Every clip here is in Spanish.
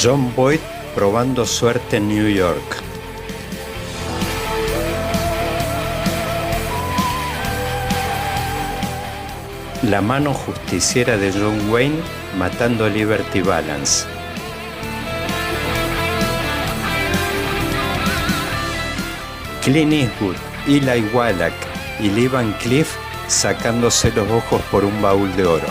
Jon Voight probando suerte en New York. La mano justiciera de John Wayne matando a Liberty Balance. Clint Eastwood, Eli Wallach y Lee Van Cleef sacándose los ojos por un baúl de oro.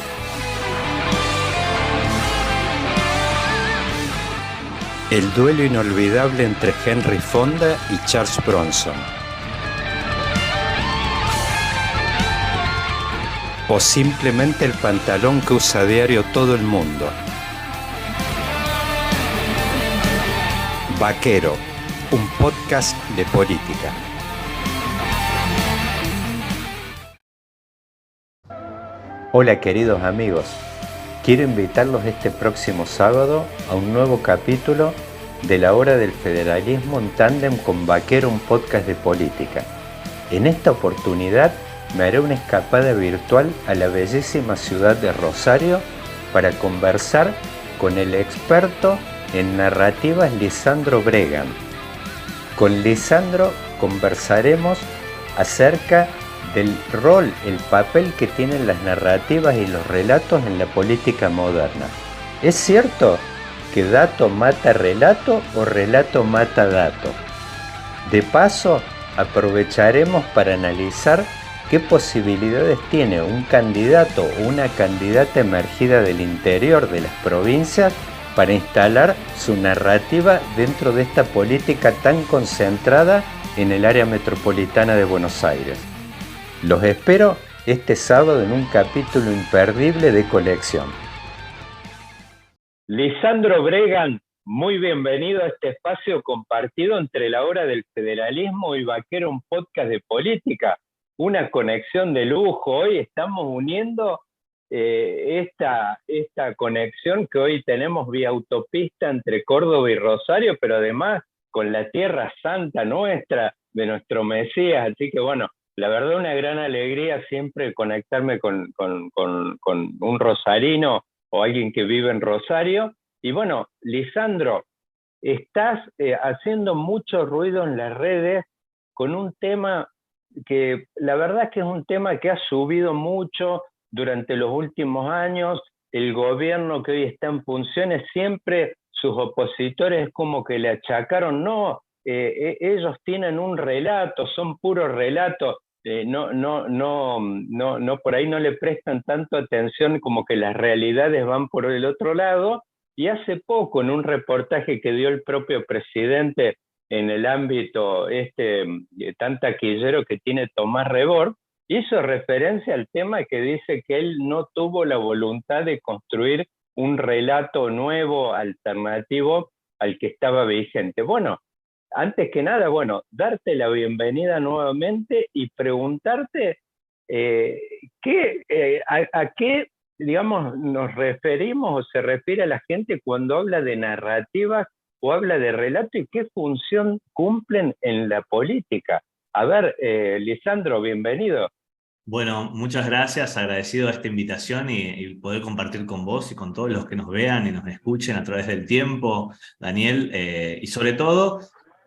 El duelo inolvidable entre Henry Fonda y Charles Bronson. O simplemente el pantalón que usa a diario todo el mundo. Vaquero, un podcast de política. Hola queridos amigos, quiero invitarlos este próximo sábado a un nuevo capítulo de La Hora del Federalismo en tándem con Vaquero, un podcast de política. En esta oportunidad me haré una escapada virtual a la bellísima ciudad de Rosario para conversar con el experto en narrativas Lisandro Bregan. Con Lisandro conversaremos acerca del rol, el papel que tienen las narrativas y los relatos en la política moderna. ¿Es cierto que dato mata relato o relato mata dato? De paso, aprovecharemos para analizar qué posibilidades tiene un candidato o una candidata emergida del interior de las provincias para instalar su narrativa dentro de esta política tan concentrada en el área metropolitana de Buenos Aires. Los espero este sábado en un capítulo imperdible de Colección. Lisandro Bregan, muy bienvenido a este espacio compartido entre La Hora del Federalismo y Vaquero, un podcast de política. Una conexión de lujo. Hoy estamos uniendo esta conexión que hoy tenemos vía autopista entre Córdoba y Rosario, pero además con la tierra santa nuestra, de nuestro Mesías. Así que bueno, la verdad una gran alegría siempre conectarme con un rosarino o alguien que vive en Rosario. Y bueno, Lisandro, estás haciendo mucho ruido en las redes con un tema que la verdad es que es un tema que ha subido mucho durante los últimos años. El gobierno que hoy está en funciones, siempre sus opositores como que le achacaron, ellos tienen un relato, son puros relatos, por ahí no le prestan tanto atención, como que las realidades van por el otro lado. Y hace poco, en un reportaje que dio el propio presidente en el ámbito tan taquillero que tiene Tomás Rebord, hizo referencia al tema que dice que él no tuvo la voluntad de construir un relato nuevo, alternativo al que estaba vigente. Bueno, antes que nada, darte la bienvenida nuevamente y preguntarte a qué, digamos, nos referimos o se refiere a la gente cuando habla de narrativas o habla de relato y qué función cumplen en la política. A ver, Lisandro, bienvenido. Bueno, muchas gracias, agradecido a esta invitación y poder compartir con vos y con todos los que nos vean y nos escuchen a través del tiempo, Daniel, y sobre todo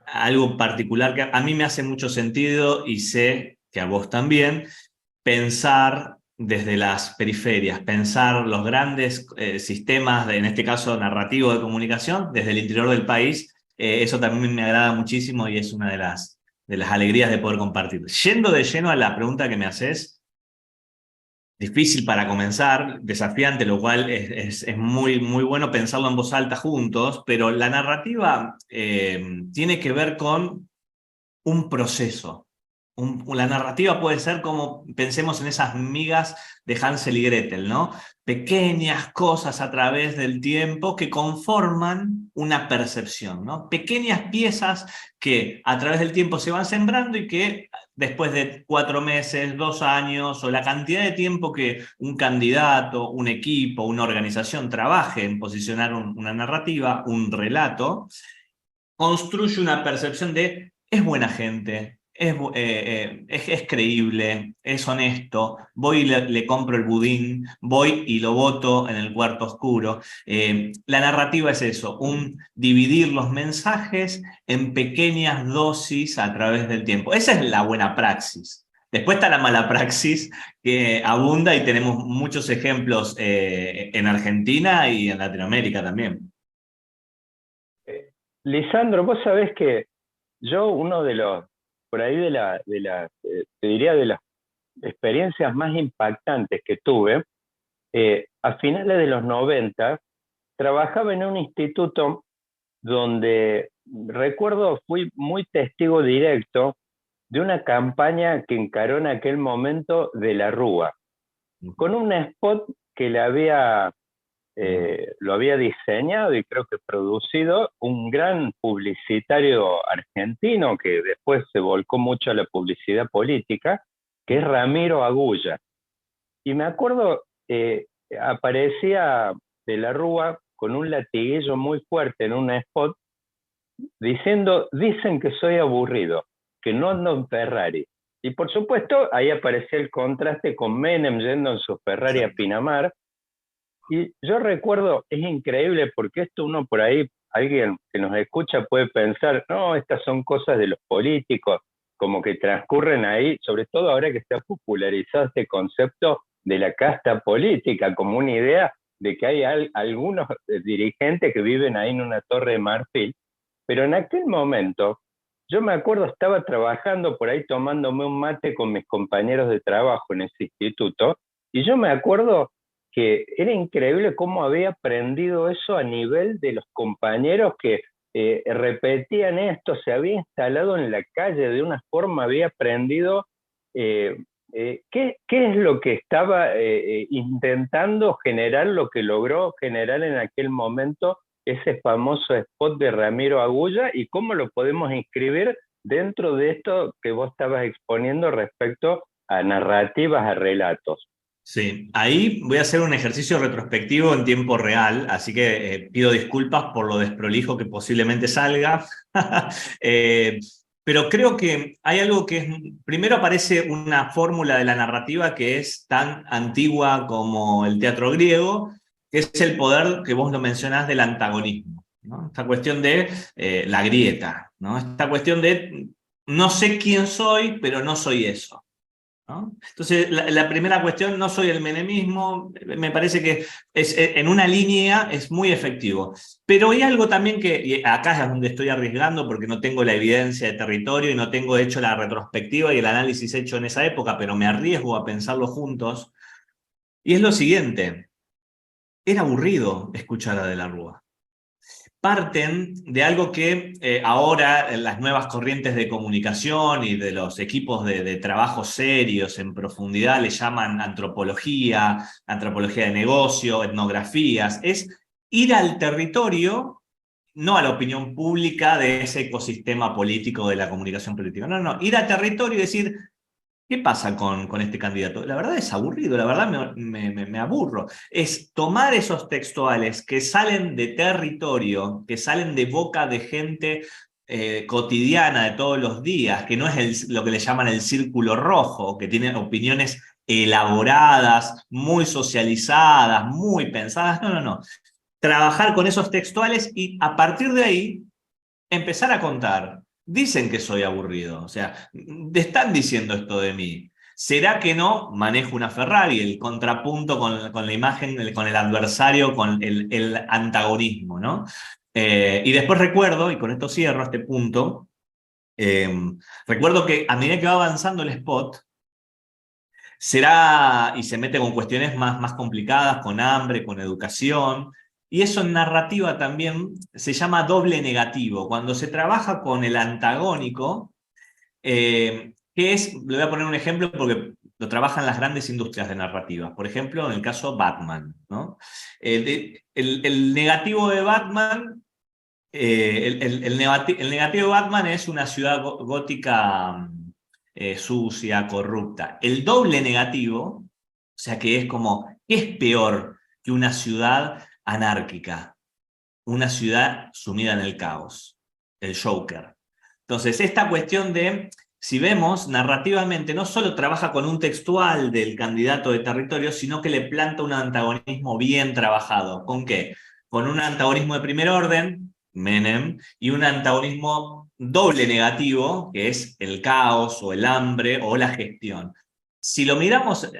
algo particular que a mí me hace mucho sentido y sé que a vos también, pensar desde las periferias, pensar los grandes sistemas, en este caso narrativos de comunicación, desde el interior del país. Eso también me agrada muchísimo y es una de las alegrías de poder compartir. Yendo de lleno a la pregunta que me haces, difícil para comenzar, desafiante, lo cual es muy, muy bueno pensarlo en voz alta juntos, pero la narrativa tiene que ver con un proceso. La narrativa puede ser como, pensemos en esas migas de Hansel y Gretel, ¿no? Pequeñas cosas a través del tiempo que conforman una percepción, ¿no? Pequeñas piezas que a través del tiempo se van sembrando y que después de 4 meses, 2 años, o la cantidad de tiempo que un candidato, un equipo, una organización trabaje en posicionar una narrativa, un relato, construye una percepción de es buena gente, es creíble, es honesto, voy y le compro el budín, voy y lo boto en el cuarto oscuro. La narrativa es eso, dividir los mensajes en pequeñas dosis a través del tiempo. Esa es la buena praxis. Después está la mala praxis que abunda y tenemos muchos ejemplos en Argentina y en Latinoamérica también. Lisandro, vos sabés que yo uno de los, por ahí te diría de las experiencias más impactantes que tuve, a finales de los 90, trabajaba en un instituto donde recuerdo fui muy testigo directo de una campaña que encaró en aquel momento de la Rúa, con un spot que lo había diseñado y creo que producido un gran publicitario argentino que después se volcó mucho a la publicidad política, que es Ramiro Agulla. Y me acuerdo, aparecía de la Rúa con un latiguillo muy fuerte en un spot diciendo, dicen que soy aburrido, que no ando en Ferrari. Y por supuesto, ahí aparecía el contraste con Menem yendo en su Ferrari a Pinamar. Y yo recuerdo, es increíble porque esto uno por ahí, alguien que nos escucha puede pensar, no, estas son cosas de los políticos, como que transcurren ahí, sobre todo ahora que se ha popularizado este concepto de la casta política, como una idea de que hay algunos dirigentes que viven ahí en una torre de marfil. Pero en aquel momento, yo me acuerdo, estaba trabajando por ahí tomándome un mate con mis compañeros de trabajo en ese instituto, y yo me acuerdo que era increíble cómo había aprendido eso a nivel de los compañeros que repetían esto, se había instalado en la calle de una forma, había aprendido qué es lo que estaba intentando generar, lo que logró generar en aquel momento ese famoso spot de Ramiro Agulla y cómo lo podemos inscribir dentro de esto que vos estabas exponiendo respecto a narrativas, a relatos. Sí, ahí voy a hacer un ejercicio retrospectivo en tiempo real, así que pido disculpas por lo desprolijo que posiblemente salga. Pero creo que hay algo que es, primero aparece una fórmula de la narrativa que es tan antigua como el teatro griego, que es el poder que vos lo mencionás del antagonismo, ¿no? Esta cuestión de la grieta, ¿no? Esta cuestión de no sé quién soy, pero no soy eso, ¿no? Entonces, la primera cuestión, no soy el menemismo, me parece que en una línea es muy efectivo. Pero hay algo también que, y acá es donde estoy arriesgando porque no tengo la evidencia de territorio y no tengo hecho la retrospectiva y el análisis hecho en esa época, pero me arriesgo a pensarlo juntos, y es lo siguiente, era aburrido escuchar a De la Rúa. Parten de algo que ahora en las nuevas corrientes de comunicación y de los equipos de trabajo serios en profundidad le llaman antropología, antropología de negocio, etnografías, es ir al territorio, no a la opinión pública de ese ecosistema político de la comunicación política, no, no, ir al territorio y decir, ¿qué pasa con este candidato? La verdad es aburrido, la verdad me aburro. Es tomar esos textuales que salen de territorio, que salen de boca de gente cotidiana de todos los días, que no es lo que le llaman el círculo rojo, que tiene opiniones elaboradas, muy socializadas, muy pensadas. No, no, no. Trabajar con esos textuales y a partir de ahí empezar a contar. Dicen que soy aburrido, o sea, están diciendo esto de mí. ¿Será que no manejo una Ferrari? El contrapunto con la imagen, con el adversario, con el antagonismo, ¿no? Y después recuerdo, y con esto cierro este punto, eh, recuerdo que a medida que va avanzando el spot, será, y se mete con cuestiones más complicadas, con hambre, con educación, y eso en narrativa también se llama doble negativo, cuando se trabaja con el antagónico, que es, le voy a poner un ejemplo porque lo trabajan las grandes industrias de narrativa, por ejemplo en el caso Batman, ¿no? El negativo de Batman, el negativo de Batman es una ciudad gótica sucia, corrupta. El doble negativo, o sea que es como, ¿qué es peor que una ciudad anárquica? Una ciudad sumida en el caos, el Joker. Entonces, esta cuestión de si vemos narrativamente, no solo trabaja con un textual del candidato de territorio, sino que le planta un antagonismo bien trabajado. ¿Con qué? Con un antagonismo de primer orden, Menem, y un antagonismo doble negativo, que es el caos o el hambre o la gestión. Si lo miramos,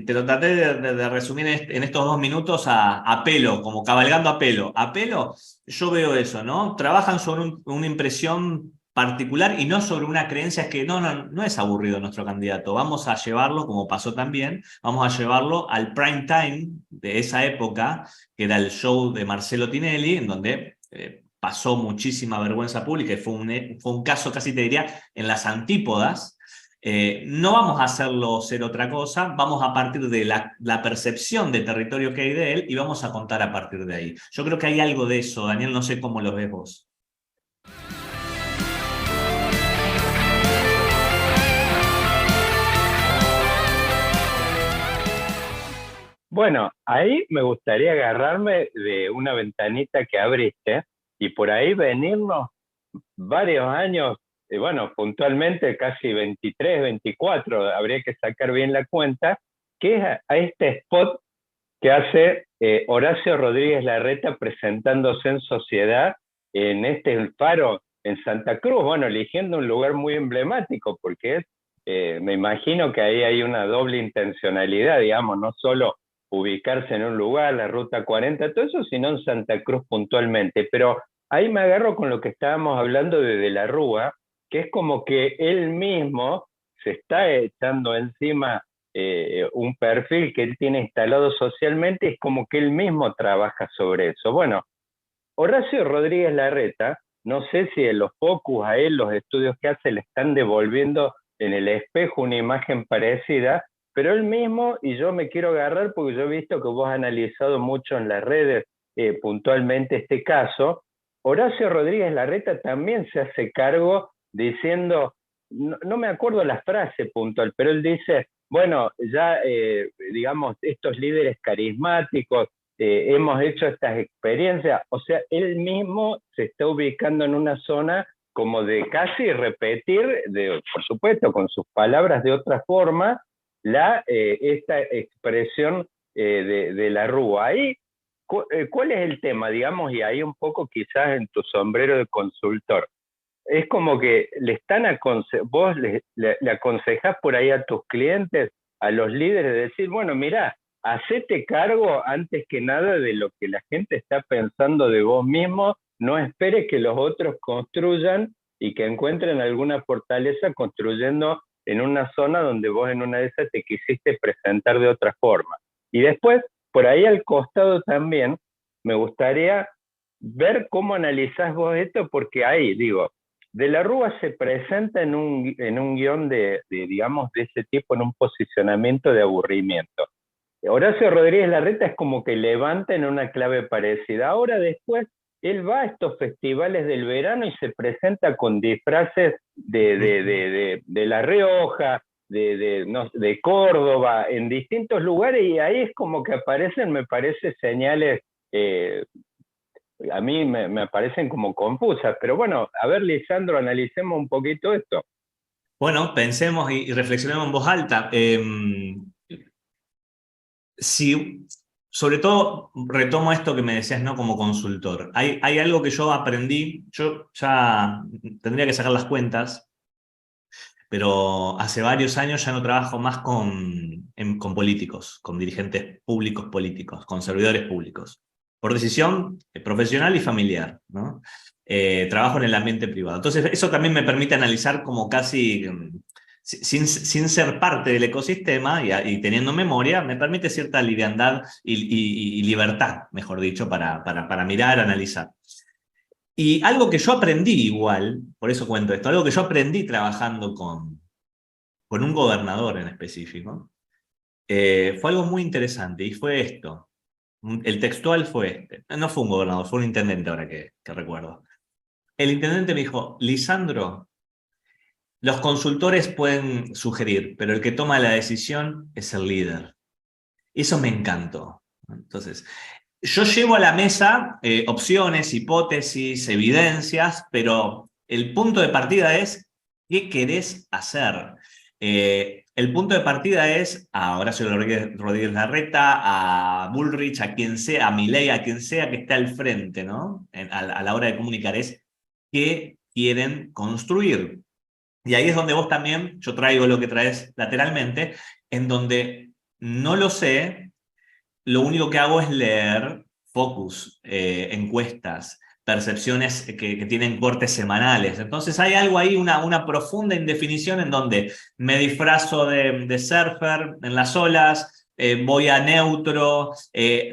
te lo traté de resumir en estos 2 minutos a pelo, como cabalgando a pelo. A pelo, yo veo eso, ¿no? Trabajan sobre una impresión particular y no sobre una creencia que no es aburrido nuestro candidato. Vamos a llevarlo, como pasó también, vamos a llevarlo al prime time de esa época, que era el show de Marcelo Tinelli, en donde pasó muchísima vergüenza pública y fue un caso, casi te diría, en las antípodas. No vamos a hacerlo ser otra cosa, vamos a partir de la percepción de territorio que hay de él y vamos a contar a partir de ahí. Yo creo que hay algo de eso, Daniel, no sé cómo lo ves vos. Bueno, ahí me gustaría agarrarme de una ventanita que abriste y por ahí venirnos varios años, bueno, puntualmente casi 23, 24, habría que sacar bien la cuenta, que es a este spot que hace Horacio Rodríguez Larreta presentándose en sociedad en este faro en Santa Cruz, bueno, eligiendo un lugar muy emblemático, porque me imagino que ahí hay una doble intencionalidad, digamos, no solo ubicarse en un lugar, la Ruta 40, todo eso, sino en Santa Cruz puntualmente. Pero ahí me agarro con lo que estábamos hablando de la Rúa, que es como que él mismo se está echando encima un perfil que él tiene instalado socialmente, es como que él mismo trabaja sobre eso. Bueno, Horacio Rodríguez Larreta, no sé si en los focus a él, los estudios que hace, le están devolviendo en el espejo una imagen parecida, pero él mismo, y yo me quiero agarrar porque yo he visto que vos has analizado mucho en las redes puntualmente este caso, Horacio Rodríguez Larreta también se hace cargo diciendo, no me acuerdo la frase puntual, pero él dice, bueno, ya digamos, estos líderes carismáticos, hemos hecho estas experiencias, o sea, él mismo se está ubicando en una zona como de casi repetir, por supuesto, con sus palabras de otra forma, esta expresión de la Rúa. Ahí, ¿cuál es el tema? Digamos, y ahí un poco quizás en tu sombrero de consultor. Es como que vos le aconsejás por ahí a tus clientes, a los líderes, de decir, bueno, mirá, hacete cargo antes que nada de lo que la gente está pensando de vos mismo, no esperes que los otros construyan y que encuentren alguna fortaleza construyendo en una zona donde vos en una de esas te quisiste presentar de otra forma. Y después, por ahí al costado también, me gustaría ver cómo analizás vos esto, porque ahí, digo, de la Rúa se presenta en un guión digamos, de ese tipo, en un posicionamiento de aburrimiento. Horacio Rodríguez Larreta es como que levanta en una clave parecida. Ahora después, él va a estos festivales del verano y se presenta con disfraces de La Rioja, de Córdoba, en distintos lugares, y ahí es como que aparecen, me parece, señales a mí me parecen como confusas, pero bueno, a ver, Lisandro, analicemos un poquito esto. Bueno, pensemos y reflexionemos en voz alta. Si, sobre todo, retomo esto que me decías, ¿no? Como consultor. Hay algo que yo aprendí, yo ya tendría que sacar las cuentas, pero hace varios años ya no trabajo más con políticos, con dirigentes públicos políticos, con servidores públicos, por decisión profesional y familiar, ¿no? Trabajo en el ambiente privado. Entonces eso también me permite analizar como casi, sin ser parte del ecosistema y teniendo memoria, me permite cierta liviandad y libertad, mejor dicho, para mirar, analizar. Y algo que yo aprendí igual, por eso cuento esto, algo que yo aprendí trabajando con un gobernador en específico, fue algo muy interesante y fue esto. El textual fue este. No fue un gobernador, fue un intendente ahora que recuerdo. El intendente me dijo, Lisandro, los consultores pueden sugerir, pero el que toma la decisión es el líder. Eso me encantó. Entonces, yo llevo a la mesa opciones, hipótesis, evidencias, pero el punto de partida es ¿Qué querés hacer? El punto de partida es a Horacio Rodríguez Larreta, a Bullrich, a quien sea, a Milei, a quien sea que esté al frente, ¿no? A la hora de comunicar, es qué quieren construir. Y ahí es donde vos también, yo traigo lo que traes lateralmente, en donde no lo sé, lo único que hago es leer focus, encuestas, percepciones que tienen cortes semanales. Entonces hay algo ahí, una profunda indefinición en donde me disfrazo de surfer en las olas, voy a neutro,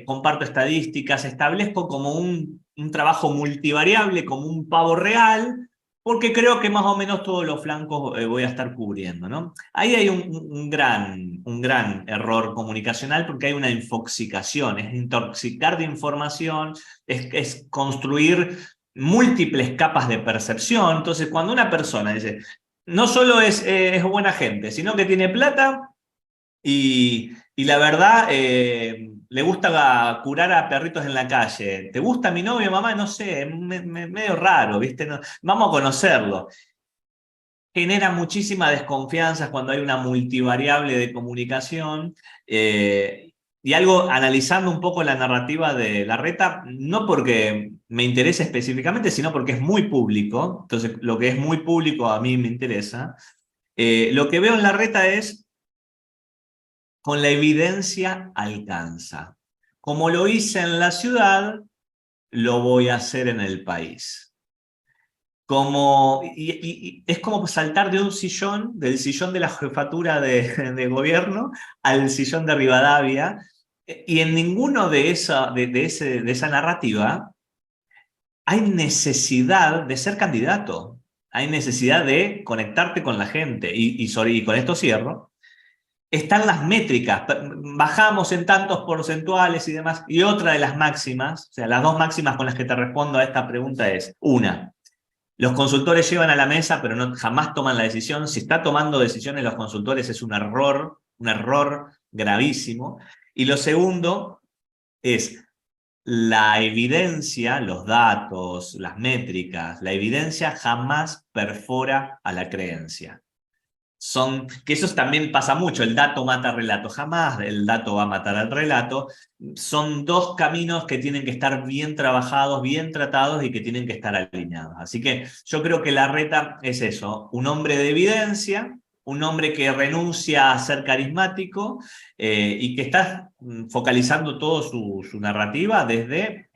comparto estadísticas, establezco como un trabajo multivariable, como un pavo real, porque creo que más o menos todos los flancos voy a estar cubriendo, ¿no? Ahí hay un gran error comunicacional porque hay una infoxicación, es intoxicar de información, es construir múltiples capas de percepción. Entonces, cuando una persona dice, no solo es buena gente, sino que tiene plata y la verdad, le gusta curar a perritos en la calle. ¿Te gusta mi novio, mamá? No sé, medio raro, ¿viste? No, vamos a conocerlo. Genera muchísima desconfianza cuando hay una multivariable de comunicación. Y algo, analizando un poco la narrativa de Larreta, no porque me interese específicamente, sino porque es muy público. Entonces, lo que es muy público a mí me interesa. Lo que veo en Larreta es con la evidencia alcanza. Como lo hice en la ciudad, lo voy a hacer en el país. Y es como saltar de un sillón, del sillón de la jefatura de gobierno, al sillón de Rivadavia, y en ninguno de esa narrativa hay necesidad de ser candidato, hay necesidad de conectarte con la gente, y con esto cierro, están las métricas, bajamos en tantos porcentuales y demás, y otra de las máximas, o sea, las dos máximas con las que te respondo a esta pregunta es, una, los consultores llevan a la mesa, pero no, jamás toman la decisión. Si está tomando decisiones los consultores es un error gravísimo. Y lo segundo es la evidencia, los datos, las métricas, la evidencia jamás perfora a la creencia. Que eso también pasa mucho, el dato mata al relato, jamás el dato va a matar al relato, son dos caminos que tienen que estar bien trabajados, bien tratados y que tienen que estar alineados. Así que yo creo que Larreta es eso, un hombre de evidencia, un hombre que renuncia a ser carismático y que está focalizando toda su narrativa desde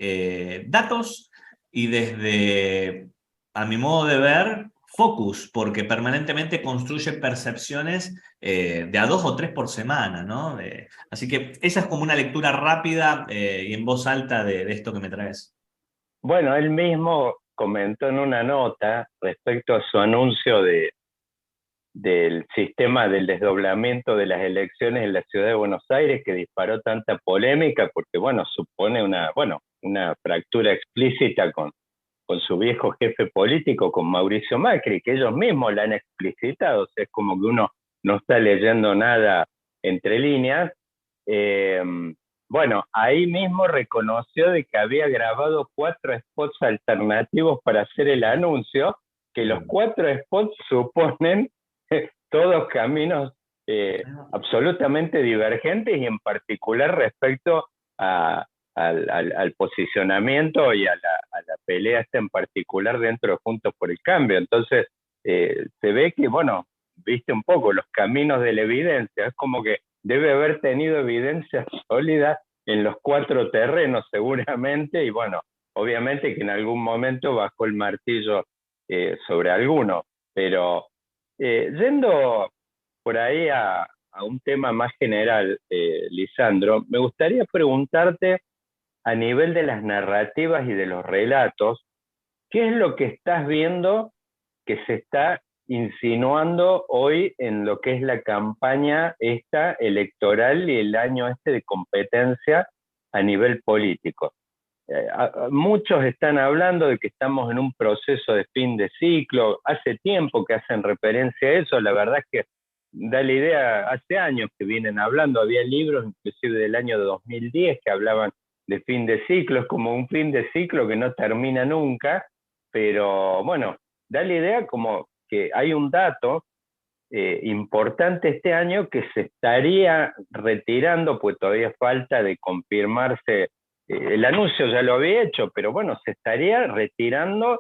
datos y desde, a mi modo de ver, focus, porque permanentemente construye percepciones de a dos o tres por semana, ¿no? Así que esa es como una lectura rápida y en voz alta de esto que me traes. Bueno, él mismo comentó en una nota respecto a su anuncio del sistema del desdoblamiento de las elecciones en la ciudad de Buenos Aires, que disparó tanta polémica porque, bueno, supone una fractura explícita con su viejo jefe político, con Mauricio Macri, que ellos mismos la han explicitado. O sea, es como que uno no está leyendo nada entre líneas. Eh, bueno, ahí mismo reconoció de que había grabado 4 spots alternativos para hacer el anuncio, que los 4 spots suponen todos caminos absolutamente divergentes y en particular respecto a, al posicionamiento y a la pelea esta en particular dentro de Juntos por el Cambio. Entonces, se ve que, bueno, viste un poco los caminos de la evidencia, es como que debe haber tenido evidencia sólida en los 4 terrenos seguramente, y bueno, obviamente que en algún momento bajó el martillo sobre alguno, pero yendo por ahí a un tema más general, Lisandro, me gustaría preguntarte a nivel de las narrativas y de los relatos, ¿qué es lo que estás viendo que se está insinuando hoy en lo que es la campaña esta electoral y el año este de competencia a nivel político? Muchos están hablando de que estamos en un proceso de fin de ciclo, hace tiempo que hacen referencia a eso, la verdad es que da la idea, hace años que vienen hablando, había libros inclusive del año 2010 que hablaban de fin de ciclo, es como un fin de ciclo que no termina nunca, pero bueno, da la idea como que hay un dato importante este año que se estaría retirando, pues todavía falta de confirmarse, el anuncio ya lo había hecho, pero bueno, se estarían retirando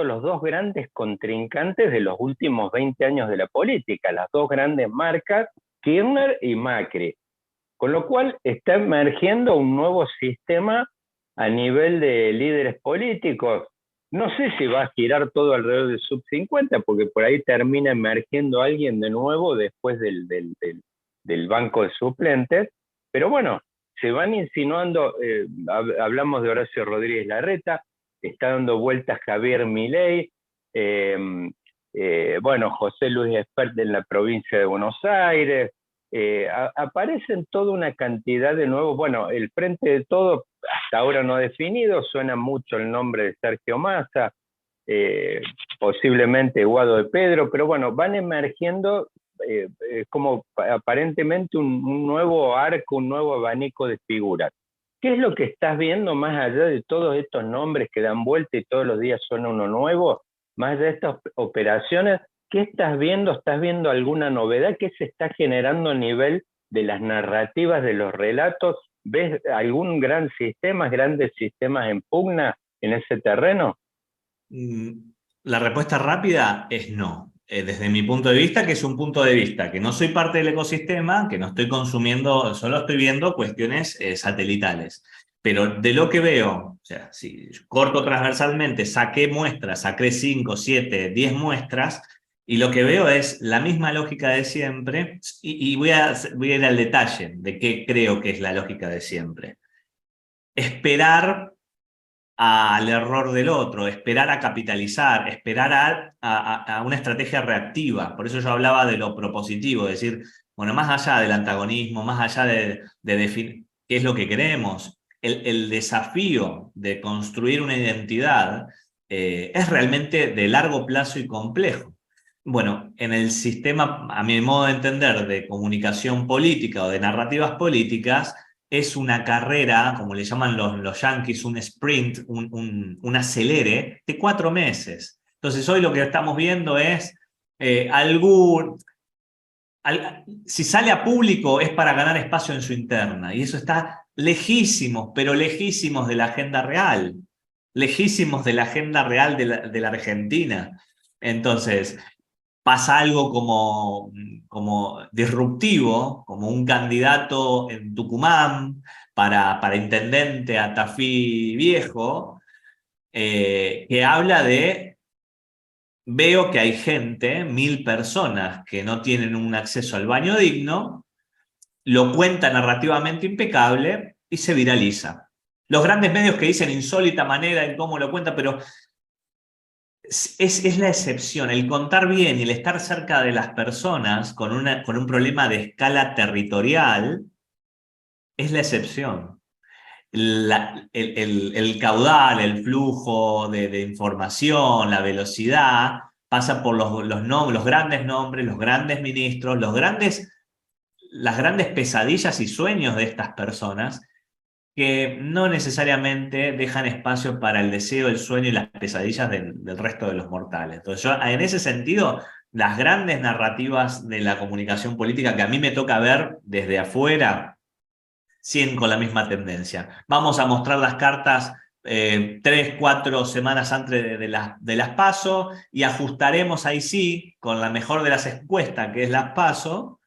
los dos grandes contrincantes de los últimos 20 años de la política, las dos grandes marcas, Kirchner y Macri. Con lo cual está emergiendo un nuevo sistema a nivel de líderes políticos. No sé si va a girar todo alrededor del sub-50, porque por ahí termina emergiendo alguien de nuevo después del banco de suplentes. Pero bueno, se van insinuando, hablamos de Horacio Rodríguez Larreta, está dando vueltas Javier Milei, bueno, José Luis Espert en la provincia de Buenos Aires, aparecen toda una cantidad de nuevos, bueno, el Frente de Todo hasta ahora no definido, suena mucho el nombre de Sergio Massa, posiblemente Guado de Pedro, pero bueno, van emergiendo como aparentemente un nuevo arco, un nuevo abanico de figuras. ¿Qué es lo que estás viendo más allá de todos estos nombres que dan vuelta y todos los días suena uno nuevo? Más allá de estas operaciones, ¿qué estás viendo? ¿Estás viendo alguna novedad? ¿Qué se está generando a nivel de las narrativas, de los relatos? ¿Ves algún gran sistema, grandes sistemas en pugna en ese terreno? La respuesta rápida es no. Desde mi punto de vista, que es un punto de vista, que no soy parte del ecosistema, que no estoy consumiendo, solo estoy viendo cuestiones satelitales. Pero de lo que veo, o sea, si corto transversalmente, saqué muestras, saqué 5, 7, 10 muestras, y lo que veo es la misma lógica de siempre, y voy a ir al detalle de qué creo que es la lógica de siempre. Esperar al error del otro, esperar a capitalizar, esperar a una estrategia reactiva. Por eso yo hablaba de lo propositivo, es decir, bueno, más allá del antagonismo, más allá de definir qué es lo que queremos, el desafío de construir una identidad es realmente de largo plazo y complejo. Bueno, en el sistema, a mi modo de entender, de comunicación política o de narrativas políticas, es una carrera, como le llaman los yankees, un sprint, un acelere de 4 meses. Entonces hoy lo que estamos viendo es si sale a público es para ganar espacio en su interna, y eso está lejísimos, pero lejísimos de la agenda real, lejísimos de la agenda real de la Argentina. Entonces, pasa algo como disruptivo, como un candidato en Tucumán para intendente a Tafí Viejo, que habla de, veo que hay gente, 1000 personas que no tienen un acceso al baño digno, lo cuenta narrativamente impecable y se viraliza. Los grandes medios que dicen insólita manera en cómo lo cuenta, pero es la excepción. El contar bien y el estar cerca de las personas con un problema de escala territorial es la excepción. El caudal, el flujo de información, la velocidad, pasa por los grandes nombres, los grandes ministros, las grandes pesadillas y sueños de estas personas, que no necesariamente dejan espacio para el deseo, el sueño y las pesadillas del resto de los mortales. Entonces yo, en ese sentido, las grandes narrativas de la comunicación política que a mí me toca ver desde afuera, siguen con la misma tendencia. Vamos a mostrar las cartas 3, 4 semanas antes de las PASO, y ajustaremos ahí sí, con la mejor de las encuestas, que es las PASO,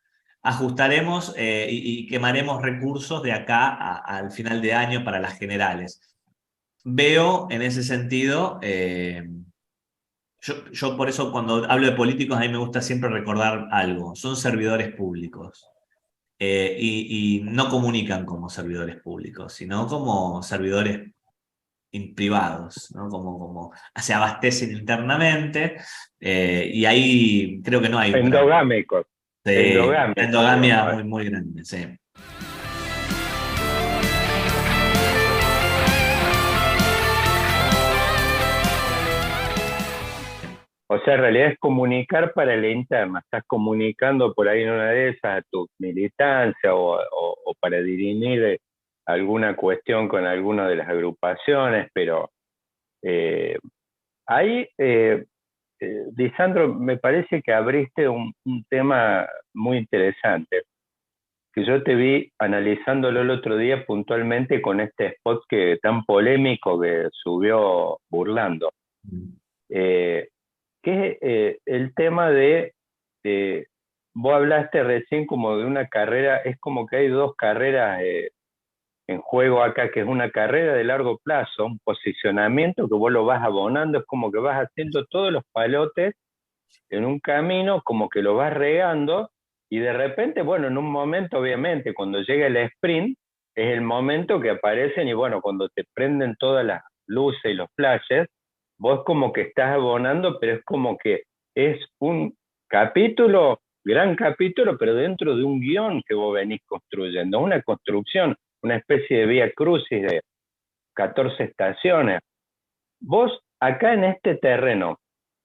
ajustaremos y quemaremos recursos de acá al final de año para las generales. Veo en ese sentido, yo por eso cuando hablo de políticos a mí me gusta siempre recordar algo, son servidores públicos. Y no comunican como servidores públicos, sino como servidores privados, ¿no? Como se abastecen internamente, y ahí creo que no hay Endogámicos. una Endogámicos, endogamia digamos. muy, muy grande. Sí. O sea, en realidad es comunicar para la interna. Estás comunicando por ahí en una de esas a tu militancia o para dirimir alguna cuestión con alguna de las agrupaciones, pero ahí Lisandro, me parece que abriste un tema muy interesante, que yo te vi analizándolo el otro día puntualmente con este spot tan polémico que subió Burlando, eh, que es el tema de, vos hablaste recién como de una carrera, es como que hay dos carreras en juego acá, que es una carrera de largo plazo, un posicionamiento que vos lo vas abonando, es como que vas haciendo todos los palotes en un camino, como que lo vas regando, y de repente, bueno, en un momento, obviamente, cuando llega el sprint, es el momento que aparecen, y bueno, cuando te prenden todas las luces y los flashes, vos como que estás abonando, pero es como que es un capítulo, gran capítulo, pero dentro de un guión que vos venís construyendo, una construcción, una especie de vía crucis de 14 estaciones. Vos, acá en este terreno,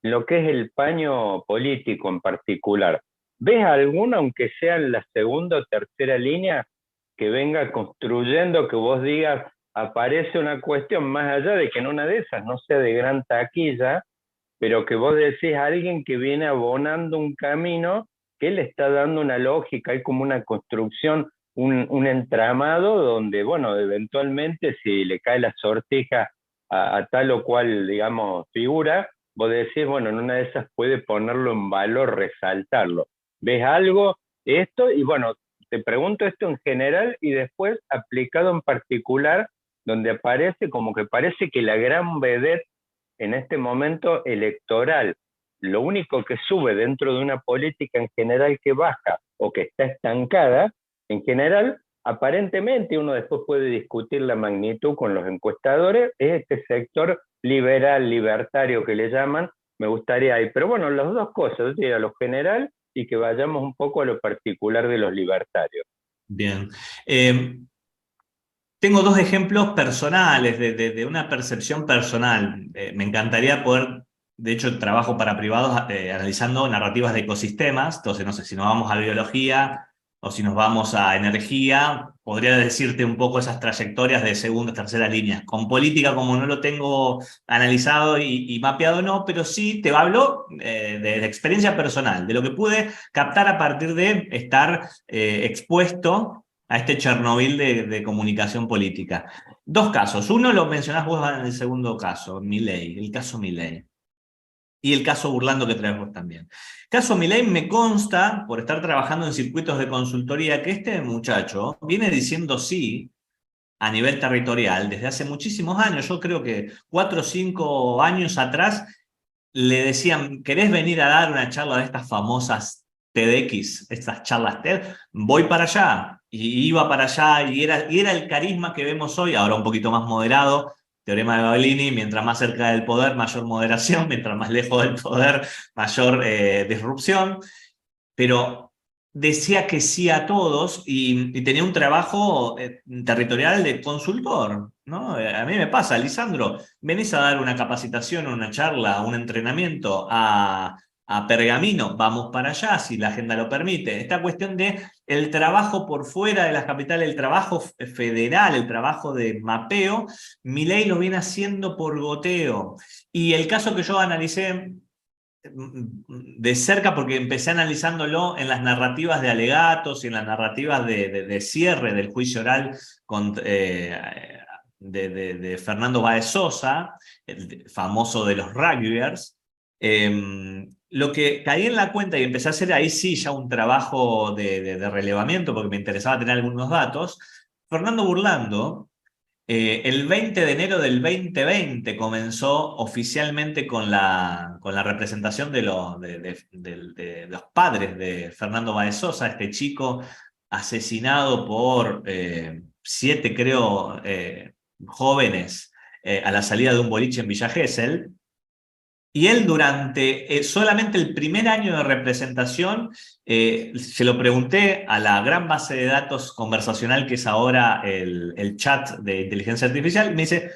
lo que es el paño político en particular, ¿ves alguna, aunque sea en la segunda o tercera línea, que venga construyendo, que vos digas, aparece una cuestión más allá de que en una de esas no sea de gran taquilla, pero que vos decís a alguien que viene abonando un camino, que le está dando una lógica, hay como una construcción, un entramado donde, bueno, eventualmente si le cae la sortija a tal o cual, digamos, figura, vos decís, bueno, en una de esas puede ponerlo en valor, resaltarlo. ¿Ves algo? Esto, y bueno, te pregunto esto en general y después aplicado en particular, donde aparece como que parece que la gran vedette en este momento electoral, lo único que sube dentro de una política en general que baja o que está estancada, en general, aparentemente uno después puede discutir la magnitud con los encuestadores, es este sector liberal, libertario que le llaman, me gustaría ahí. Pero bueno, las dos cosas, a lo general y que vayamos un poco a lo particular de los libertarios. Bien. Tengo dos ejemplos personales, de una percepción personal. Me encantaría poder, de hecho, trabajo para privados analizando narrativas de ecosistemas. Entonces, no sé, si nos vamos a biología o si nos vamos a energía, podría decirte un poco esas trayectorias de segunda, tercera línea. Con política, como no lo tengo analizado y mapeado, no, pero sí te hablo de experiencia personal, de lo que pude captar a partir de estar expuesto a este Chernobyl de comunicación política. Dos casos. Uno lo mencionás vos en el segundo caso, Milei, el caso Milei. Y el caso Burlando que traes vos también. Caso Milei me consta, por estar trabajando en circuitos de consultoría, que este muchacho viene diciendo sí a nivel territorial desde hace muchísimos años. Yo creo que 4 o 5 años atrás le decían, ¿querés venir a dar una charla de estas famosas TEDx, estas charlas TED? Voy para allá. Y iba para allá y era el carisma que vemos hoy, ahora un poquito más moderado, teorema de Gabellini, mientras más cerca del poder, mayor moderación, mientras más lejos del poder, mayor disrupción. Pero decía que sí a todos y tenía un trabajo territorial de consultor, ¿no? A mí me pasa, Lisandro, venís a dar una capacitación, una charla, un entrenamiento a Pergamino, vamos para allá si la agenda lo permite. Esta cuestión de el trabajo por fuera de las capitales, el trabajo federal, el trabajo de mapeo, Milei lo viene haciendo por goteo. Y el caso que yo analicé de cerca porque empecé analizándolo en las narrativas de alegatos y en las narrativas de cierre del juicio oral de Fernando Báez Sosa, el famoso de los rugbyers. Lo que caí en la cuenta y empecé a hacer ahí sí ya un trabajo de relevamiento porque me interesaba tener algunos datos. Fernando Burlando, el 20 de enero del 2020 comenzó oficialmente con la representación de los padres de Fernando Báez Sosa, este chico asesinado por 7, creo, jóvenes a la salida de un boliche en Villa Gesell. Y él durante solamente el primer año de representación, se lo pregunté a la gran base de datos conversacional que es ahora el chat de inteligencia artificial, me dice,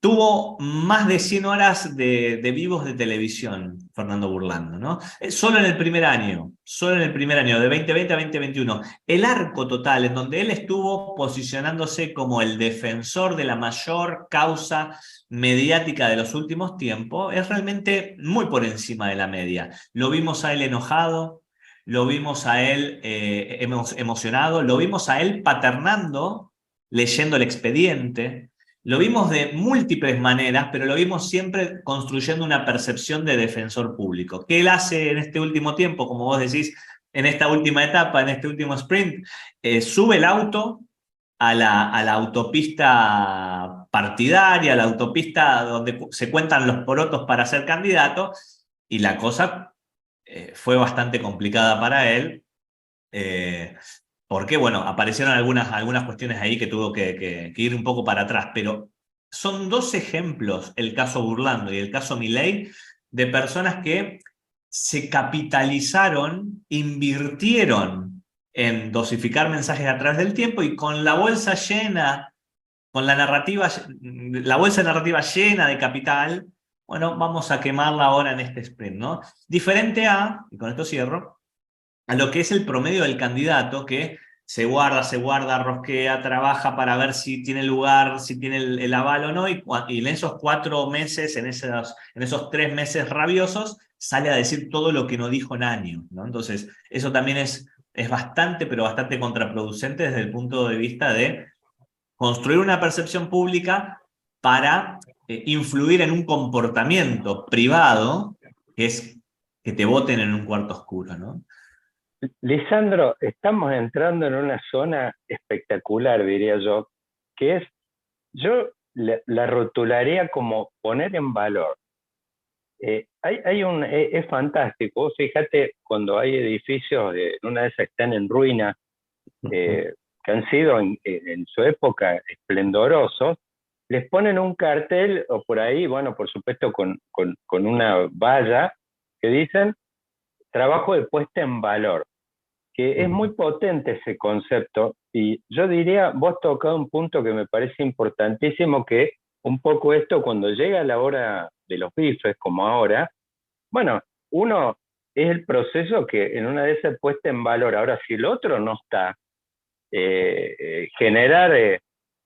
tuvo más de 100 horas de vivos de televisión, Fernando Burlando, ¿no? Solo en el primer año, de 2020 a 2021. El arco total en donde él estuvo posicionándose como el defensor de la mayor causa mediática de los últimos tiempos es realmente muy por encima de la media. Lo vimos a él enojado, lo vimos a él emocionado, lo vimos a él paternando, leyendo el expediente. Lo vimos de múltiples maneras, pero lo vimos siempre construyendo una percepción de defensor público. ¿Qué él hace en este último tiempo? Como vos decís, en esta última etapa, en este último sprint, sube el auto a la autopista partidaria, a la autopista donde se cuentan los porotos para ser candidato, y la cosa fue bastante complicada para él. Porque, bueno, aparecieron algunas cuestiones ahí que tuvo que ir un poco para atrás, pero son dos ejemplos, el caso Burlando y el caso Milei, de personas que se capitalizaron, invirtieron en dosificar mensajes a través del tiempo y con la bolsa llena, con la bolsa narrativa llena de capital, bueno, vamos a quemarla ahora en este sprint, ¿no? Diferente y con esto cierro, a lo que es el promedio del candidato que se guarda, rosquea, trabaja para ver si tiene lugar, si tiene el aval o no, y en esos 4 meses, en esos 3 meses rabiosos, sale a decir todo lo que no dijo en años, ¿no? Entonces, eso también es bastante, pero bastante contraproducente desde el punto de vista de construir una percepción pública para influir en un comportamiento privado, que es que te voten en un cuarto oscuro, ¿no? Lisandro, estamos entrando en una zona espectacular, diría yo, que yo la rotularía como poner en valor. Es fantástico. Fíjate, cuando hay edificios, en una de esas están en ruina, que han sido en su época esplendorosos, les ponen un cartel, o por ahí, bueno, por supuesto con una valla, que dicen trabajo de puesta en valor, que es muy potente ese concepto, y yo diría, vos tocado un punto que me parece importantísimo, que un poco esto cuando llega la hora de los bifes, como ahora, bueno, uno es el proceso que en una de esas puesta en valor. Ahora, si el otro no está, generar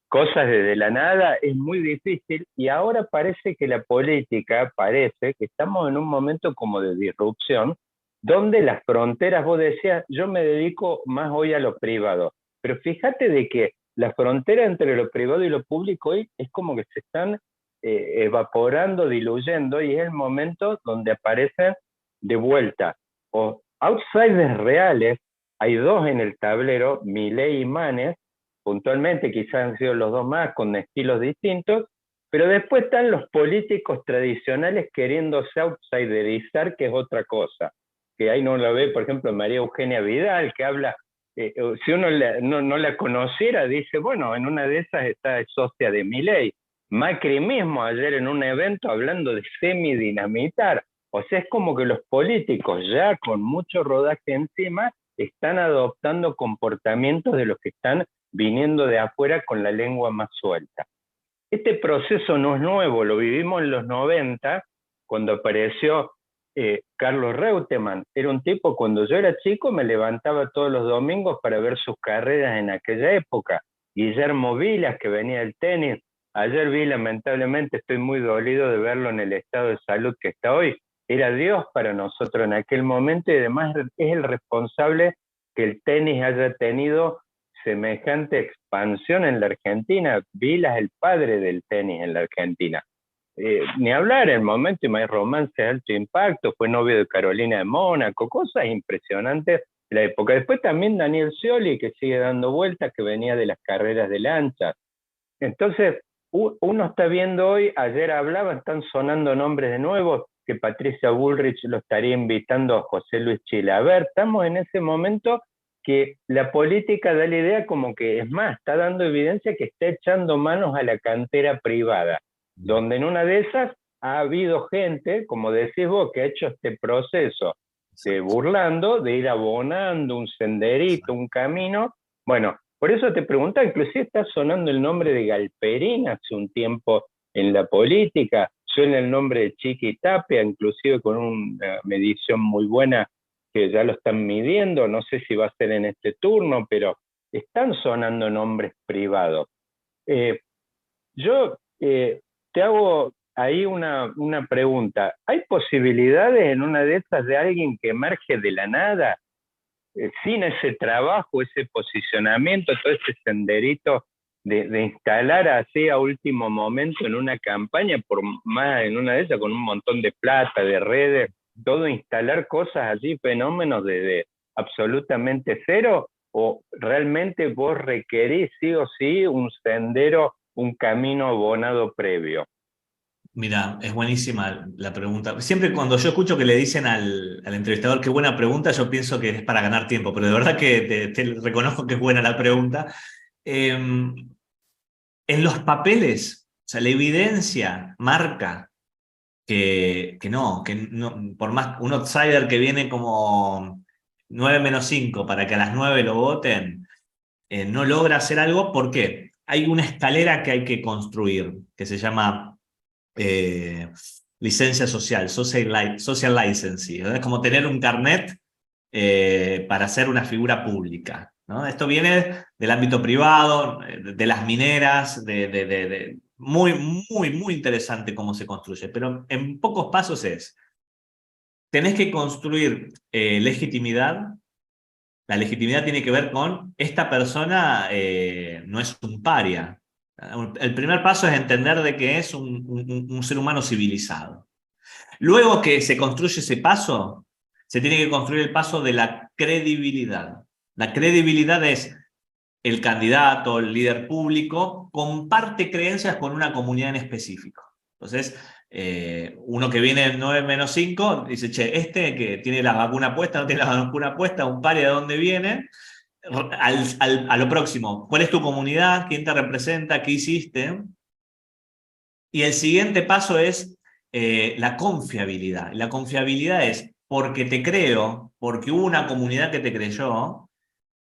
cosas desde la nada es muy difícil, y ahora parece que la política, parece que estamos en un momento como de disrupción, donde las fronteras, vos decías, yo me dedico más hoy a lo privado, pero fíjate de que la frontera entre lo privado y lo público hoy es como que se están evaporando, diluyendo, y es el momento donde aparecen de vuelta o outsiders reales. Hay dos en el tablero, Milei y Manes, puntualmente quizás han sido los dos más, con estilos distintos, pero después están los políticos tradicionales queriéndose outsiderizar, que es otra cosa, que ahí no la ve, por ejemplo, María Eugenia Vidal, que habla, si uno no la conociera, dice, bueno, en una de esas está socia de Milei. Macri mismo ayer en un evento hablando de semidinamitar. O sea, es como que los políticos ya con mucho rodaje encima están adoptando comportamientos de los que están viniendo de afuera con la lengua más suelta. Este proceso no es nuevo, lo vivimos en los 90, cuando apareció Carlos Reutemann. Era un tipo, cuando yo era chico, me levantaba todos los domingos para ver sus carreras en aquella época. Guillermo Vilas, que venía del tenis. Ayer vi, lamentablemente, estoy muy dolido de verlo en el estado de salud que está hoy. Era Dios para nosotros en aquel momento, y además es el responsable que el tenis haya tenido semejante expansión en la Argentina. Vilas, el padre del tenis en la Argentina. Ni hablar, el momento y más romance de alto impacto, fue novio de Carolina de Mónaco, cosas impresionantes de la época. Después también Daniel Scioli, que sigue dando vueltas, que venía de las carreras de lancha. Entonces, uno está viendo hoy, ayer hablaba, están sonando nombres de nuevo, que Patricia Bullrich lo estaría invitando a José Luis Chilaver. Estamos en ese momento que la política da la idea como que, es más, está dando evidencia que está echando manos a la cantera privada, donde en una de esas ha habido gente, como decís vos, que ha hecho este proceso de Burlando, de ir abonando un senderito, un camino. Bueno, por eso te preguntaba, inclusive está sonando el nombre de Galperín hace un tiempo en la política. Suena el nombre de Chiqui Tapia, inclusive con una medición muy buena que ya lo están midiendo, no sé si va a ser en este turno, pero están sonando nombres privados. Yo te hago ahí una pregunta. ¿Hay posibilidades en una de estas de alguien que emerge de la nada, sin ese trabajo, ese posicionamiento, todo ese senderito de instalar así a último momento en una campaña, por más en una de esas, con un montón de plata, de redes, todo instalar cosas allí, fenómenos de absolutamente cero? ¿O realmente vos requerís sí o sí un sendero, un camino abonado previo? Mira, es buenísima la pregunta. Siempre cuando yo escucho que le dicen al entrevistador qué buena pregunta, yo pienso que es para ganar tiempo, pero de verdad que te reconozco que es buena la pregunta. En los papeles, o sea, la evidencia marca que no, por más un outsider que viene como 9 menos 5 para que a las 9 lo voten, no logra hacer algo. ¿Por qué? Hay una escalera que hay que construir, que se llama eh, licencia social, social licensing, ¿no? Es como tener un carnet para ser una figura pública, ¿no? Esto viene del ámbito privado, de las mineras, muy, muy, muy interesante cómo se construye, pero en pocos pasos tenés que construir legitimidad. La legitimidad tiene que ver con esta persona no es un paria. El primer paso es entender de que es un ser humano civilizado. Luego que se construye ese paso, se tiene que construir el paso de la credibilidad. La credibilidad es el candidato, el líder público, comparte creencias con una comunidad en específico. Entonces, uno que viene en 9 menos 5 dice, che, este que tiene la vacuna puesta, no tiene la vacuna puesta, un paria de dónde viene. A lo próximo, ¿cuál es tu comunidad? ¿Quién te representa? ¿Qué hiciste? Y el siguiente paso es la confiabilidad. La confiabilidad es porque te creo, porque hubo una comunidad que te creyó,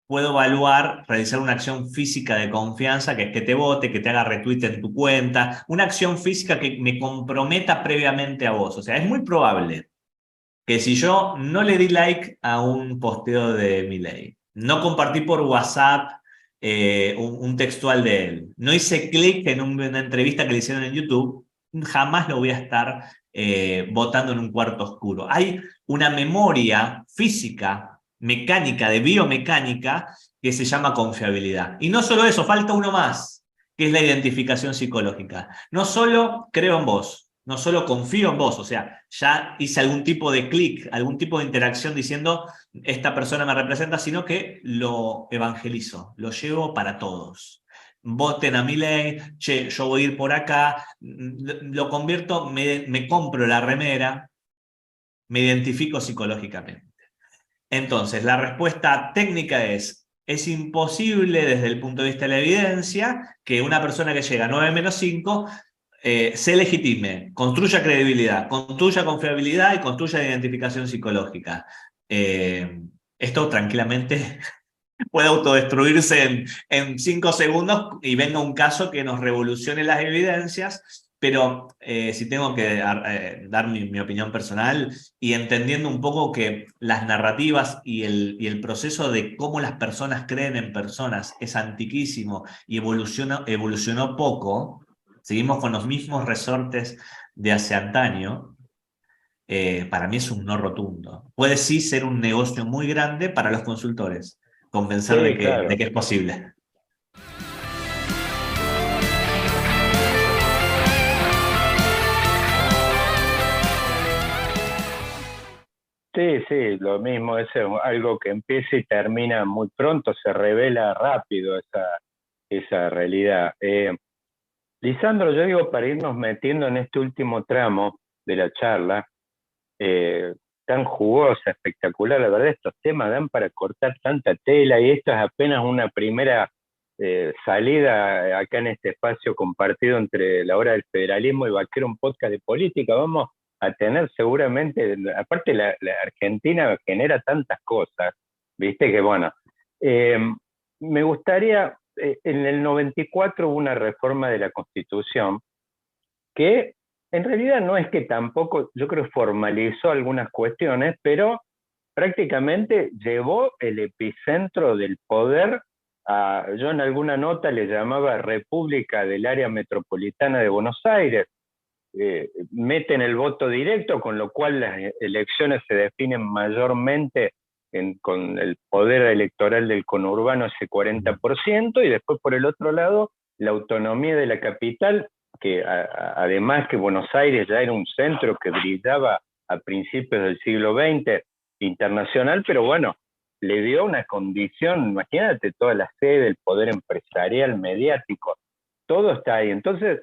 puedo evaluar, realizar una acción física de confianza, que es que te vote, que te haga retweet en tu cuenta, una acción física que me comprometa previamente a vos. O sea, es muy probable que si yo no le di like a un posteo de Milei, no compartí por WhatsApp un textual de él, no hice clic en una entrevista que le hicieron en YouTube, jamás lo voy a estar votando en un cuarto oscuro. Hay una memoria física, mecánica, de biomecánica, que se llama confiabilidad. Y no solo eso, falta uno más, que es la identificación psicológica. No solo creo en vos, no solo confío en vos, o sea, ya hice algún tipo de clic, algún tipo de interacción diciendo, esta persona me representa, sino que lo evangelizo, lo llevo para todos. Voten a mi ley, che, yo voy a ir por acá, lo convierto, me compro la remera, me identifico psicológicamente. Entonces, la respuesta técnica es imposible desde el punto de vista de la evidencia que una persona que llega a 9 menos 5 se legitime, construya credibilidad, construya confiabilidad y construya identificación psicológica. Esto tranquilamente puede autodestruirse en 5 segundos y venga un caso que nos revolucione las evidencias, pero si tengo que dar mi opinión personal y entendiendo un poco que las narrativas y el proceso de cómo las personas creen en personas es antiquísimo y evolucionó poco, seguimos con los mismos resortes de hace antaño. Para mí es un no rotundo. Puede sí ser un negocio muy grande para los consultores, convencer Sí, de claro. que es posible. Sí, sí, lo mismo, es algo que empieza y termina muy pronto, se revela rápido esa realidad. Lisandro, yo digo, para irnos metiendo en este último tramo de la charla, eh, tan jugosa, espectacular, la verdad estos temas dan para cortar tanta tela y esto es apenas una primera salida acá en este espacio compartido entre la hora del federalismo y Vaquero, un podcast de política. Vamos a tener seguramente, aparte la Argentina genera tantas cosas, viste que bueno, eh, me gustaría, en el 94 hubo una reforma de la Constitución que en realidad no es que tampoco, yo creo que formalizó algunas cuestiones, pero prácticamente llevó el epicentro del poder a, yo en alguna nota le llamaba República del Área Metropolitana de Buenos Aires. Meten el voto directo, con lo cual las elecciones se definen mayormente con el poder electoral del conurbano, ese 40%, y después por el otro lado, la autonomía de la capital, que además que Buenos Aires ya era un centro que brillaba a principios del siglo XX internacional, pero bueno, le dio una condición, imagínate toda la sede, el poder empresarial, mediático, todo está ahí. Entonces,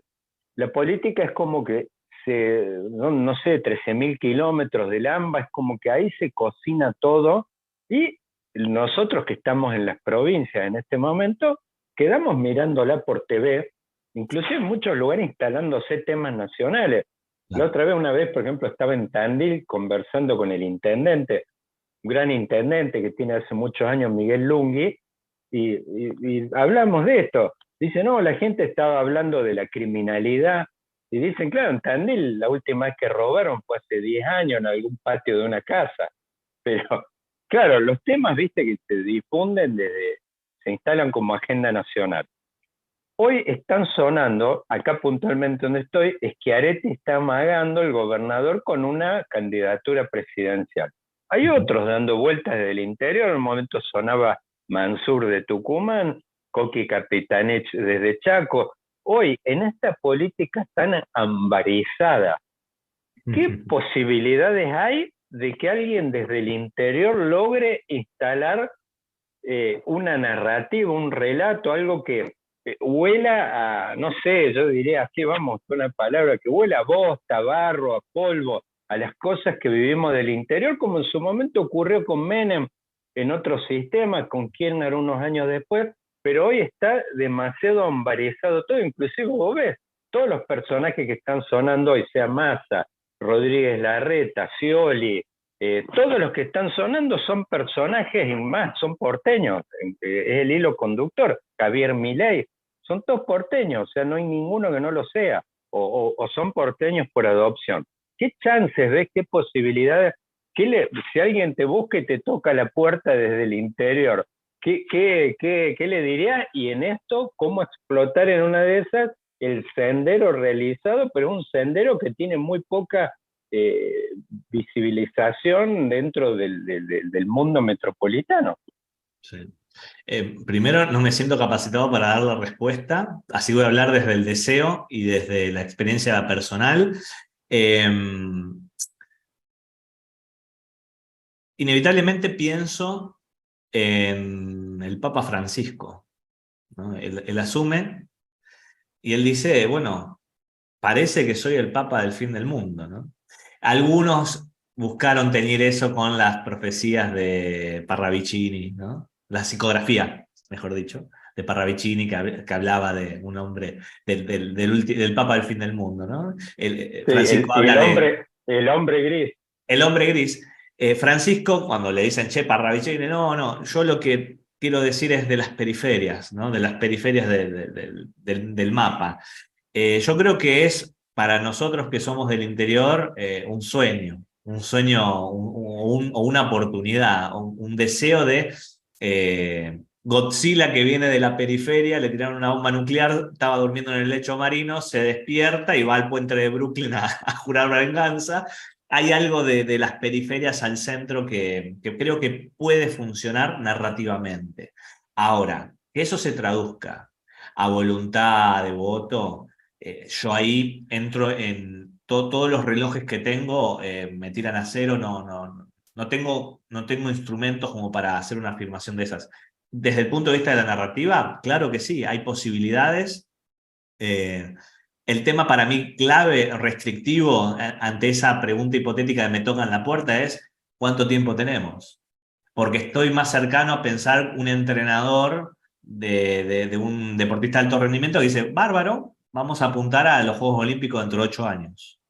la política es como que, no sé, 13.000 kilómetros del AMBA, es como que ahí se cocina todo, y nosotros que estamos en las provincias en este momento, quedamos mirándola por TV, inclusive en muchos lugares instalándose temas nacionales. La otra vez, una vez, por ejemplo, estaba en Tandil conversando con el intendente, un gran intendente que tiene hace muchos años, Miguel Lungui, y hablamos de esto. Dice, no, la gente estaba hablando de la criminalidad, y dicen, claro, en Tandil la última vez que robaron fue hace 10 años en algún patio de una casa. Pero, claro, los temas, viste, que se difunden se instalan como agenda nacional. Hoy están sonando, acá puntualmente donde estoy, Schiaretti está amagando el gobernador con una candidatura presidencial. Hay otros dando vueltas desde el interior, en un momento sonaba Mansur de Tucumán, Coqui Capitanich desde Chaco. Hoy, en esta política tan ambarizada, ¿qué posibilidades hay de que alguien desde el interior logre instalar una narrativa, un relato, algo que huela a, no sé, yo diría así, vamos, una palabra, que huela a bosta, a barro, a polvo, a las cosas que vivimos del interior, como en su momento ocurrió con Menem en otro sistema, con Kirchner unos años después, pero hoy está demasiado ambarizado todo, inclusive vos ves, todos los personajes que están sonando hoy, sea Massa, Rodríguez Larreta, Scioli, todos los que están sonando son personajes y más, son porteños, es el hilo conductor. Javier Milei, son todos porteños, o sea, no hay ninguno que no lo sea, o son porteños por adopción. ¿Qué chances ves, qué posibilidades? Si alguien te busca y te toca la puerta desde el interior, ¿qué le dirías? Y en esto, ¿cómo explotar en una de esas el sendero realizado, pero un sendero que tiene muy poca visibilización dentro del mundo metropolitano? Sí. Primero, no me siento capacitado para dar la respuesta, así voy a hablar desde el deseo y desde la experiencia personal. Inevitablemente pienso en el Papa Francisco, ¿no? Él asume y él dice, bueno, parece que soy el Papa del fin del mundo, ¿no? Algunos buscaron teñir eso con las profecías de Parravicini, ¿no? La psicografía, mejor dicho, de Parravicini, que hablaba de un hombre, del Papa del fin del mundo, ¿no? Sí, Francisco habla de el hombre gris. el hombre gris. Francisco, cuando le dicen, che, Parravicini, no, yo lo que quiero decir es de las periferias, ¿no? De las periferias del mapa. Yo creo que es para nosotros que somos del interior un sueño o una oportunidad, un deseo de Godzilla que viene de la periferia, le tiraron una bomba nuclear, estaba durmiendo en el lecho marino, se despierta y va al puente de Brooklyn a jurar venganza. Hay algo de las periferias al centro que creo que puede funcionar narrativamente. Ahora, que eso se traduzca a voluntad de voto, yo ahí entro en todos los relojes que tengo, me tiran a cero, no tengo instrumentos como para hacer una afirmación de esas. Desde el punto de vista de la narrativa, claro que sí, hay posibilidades. El tema para mí clave, restrictivo, ante esa pregunta hipotética de me tocan la puerta es ¿cuánto tiempo tenemos? Porque estoy más cercano a pensar un entrenador de un deportista de alto rendimiento que dice, bárbaro, vamos a apuntar a los Juegos Olímpicos dentro de 8 años.